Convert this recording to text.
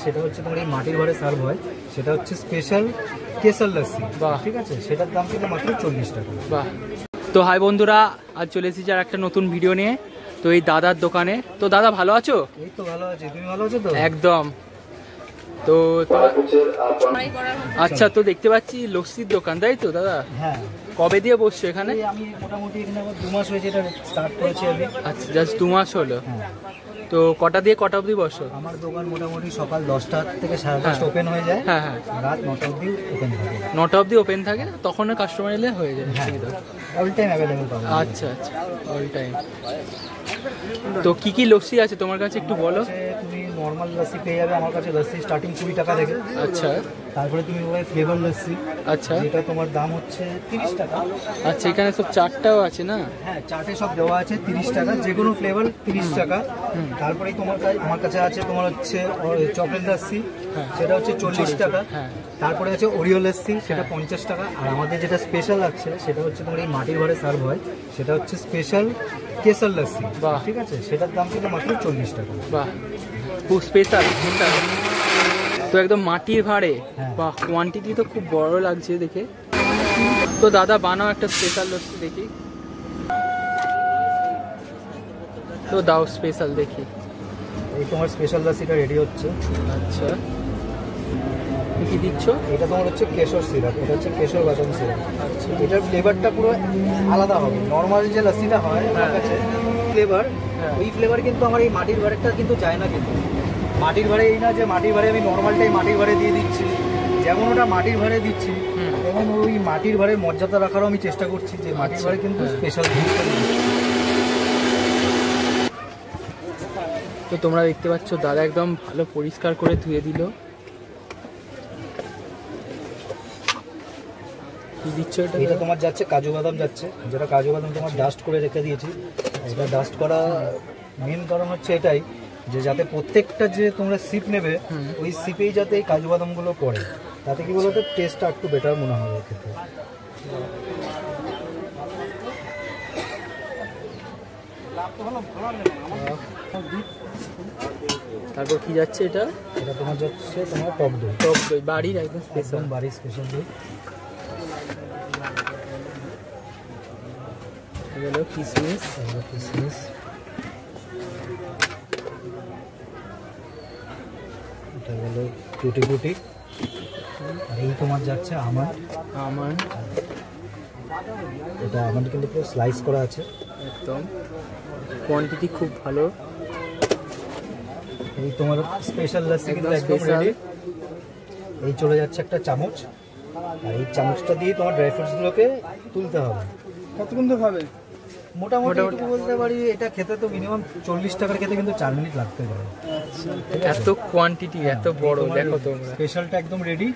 সেটা হচ্ছে তোমার এই মাটির ভাঁড়ে সার্ভ হয়, সেটা হচ্ছে স্পেশাল কেসার লস্যি। বাহ, ঠিক আছে, সেটার দাম কিন্তু মাত্র 40 টাকা। বাহ। তো হাই বন্ধুরা, আজ চলে এসেছি আর একটা নতুন ভিডিও নিয়ে। তো এই দাদার দোকানে। তো দাদা ভালো আছো? এই তো ভালো আছি, তুমি ভালো আছো তো? একদম। তো আচ্ছা, তো দেখতে পাচ্ছি লস্যির দোকান, তাই তো দাদা? হ্যাঁ। কবে দিয়ে বসছো এখানে? আমি মোটামুটি এখানে 2 মাস হয়েছে, এটা স্টার্ট করেছি আমি। আচ্ছা, জাস্ট 2 মাস হলো। হ্যাঁ। তো কটা দিয়ে কটা অবধি বসো? আমার দোকান মোটামুটি সকাল 10টা থেকে 5:30 ওপেন হয়ে যায়। হ্যাঁ হ্যাঁ। রাত 9টা অবধি ওপেন থাকে। 9টা অবধি ওপেন থাকে, তখন কাস্টমার এলে হয়ে যায়। অল টাইম অ্যাভেলেবল পাবে। আচ্ছা আচ্ছা, অল টাইম। তো কি কি লস্যি আছে তোমার কাছে একটু বলো। তুমি নর্মাল লস্যি পেয়ে যাবে আমার কাছে, লস্যি স্টার্টিং 20 টাকা থেকে। আচ্ছা। তারপরে তুমি পাবে ফ্লেভার লস্যি। আচ্ছা। যেটা তোমার দাম হচ্ছে 30 টাকা। আচ্ছা, এখানে সব চাটটাও আছে না? হ্যাঁ, চাটে সব দেওয়া আছে 30 টাকা, যে কোনো ফ্লেভার 30 টাকা। তারপরে আমার কাছে আছে তোমার হচ্ছে চকলেট লস্যি, সেটা হচ্ছে 40 টাকা। তারপরে আছে ওরিও লস্যি, সেটা 50 টাকা। আর আমাদের যেটা স্পেশাল আছে সেটা হচ্ছে তোমার এই মাটির ভাঁড়ে সার্ভ হয়, সেটা হচ্ছে স্পেশাল কেসার লস্যি। বাহ, ঠিক আছে, সেটার দাম কিন্তু মাত্র 40 টাকা। বাহ, খুব স্পেশাল। তো একদম মাটির ভাঁড়ে। বাহ, কোয়ান্টিটি তো খুব বড় লাগছে দেখে। তো দাদা বানাও একটা স্পেশাল লস্যি দেখি। তো দাও স্পেশাল দেখি। এই তোমার স্পেশাল লস্যিটা রেডি হচ্ছে। আচ্ছা, কি দিচ্ছ? এটা তোমার হচ্ছে কেশর সিরাপ, এটা হচ্ছে কেশর বাদাম সিরাপ। আচ্ছা, এটার ফ্লেভারটা পুরো আলাদা হবে। নর্মাল যে লস্যিটা হয় আমার কাছে ফ্লেভার, ওই ফ্লেভার কিন্তু আমার এই মাটির ভাঁড়েরটা কিন্তু যায় না। কিন্তু মাটির ভাঁড়ে এই না যে মাটির ভাঁড়ে আমি নর্মালটাই মাটির ভাঁড়ে দিয়ে দিচ্ছি, যেমন ওটা মাটির ভাঁড়ে দিচ্ছি এবং ওই মাটির ভাঁড়ের মর্যাদা রাখারও আমি চেষ্টা করছি, যে মাটির ভাঁড়ে কিন্তু স্পেশাল জিনিসটা দিচ্ছি। তো তোমরা দেখতে পাচ্ছ দাদা একদম ভালো পরিষ্কার করে ধুয়ে দিল। কি দিচ্ছ এটা? এটা তোমার যাচ্ছে কাজু বাদাম যাচ্ছে, যেটা কাজু বাদাম তোমার ডাস্ট করে রেখে দিয়েছি। এটা ডাস্ট করা মেন কারণ হচ্ছে এটাই, যে যাতে প্রত্যেকটা যে তোমরা সিপ নেবে ওই সিপেই যাতে এই কাজু বাদামগুলো পড়ে, তাতে কি বলতো টেস্টটা একটু বেটার মনে হবে খেতে। তারপর কি যাচ্ছে এটা? এটা তোমার যাচ্ছে তোমার টক দই। টক দই বাড়ির একদম স্পেশাল, বাড়ির স্পেশাল দই। এগুলো কিশমিশ। কিশমিশ, এটা হলো টুটি ফুটি। আর এই তোমার যাচ্ছে আমন্ড। এটা আমন্ড কিন্তু পুরো স্লাইস করা আছে, একদম কোয়ান্টিটি খুব ভালো। এই তোমার স্পেশাল লস্যি কিন্তু একদম রেডি। এই চলে যাচ্ছে একটা চামচ, আর এই চামচটা দিয়ে তোমার ড্রাই ফ্রুটসগুলোকে তুলতে হবে। কতক্ষণ তো হবে? মোটামুটি বলতে পারি এটা খেতে তো মিনিমাম 40 টাকার খেতে কিন্তু 4 মিনিট লাগতে পারে। এত কোয়ান্টিটি, এত বড়, দেখো তোমরা। স্পেশালটা একদম রেডি।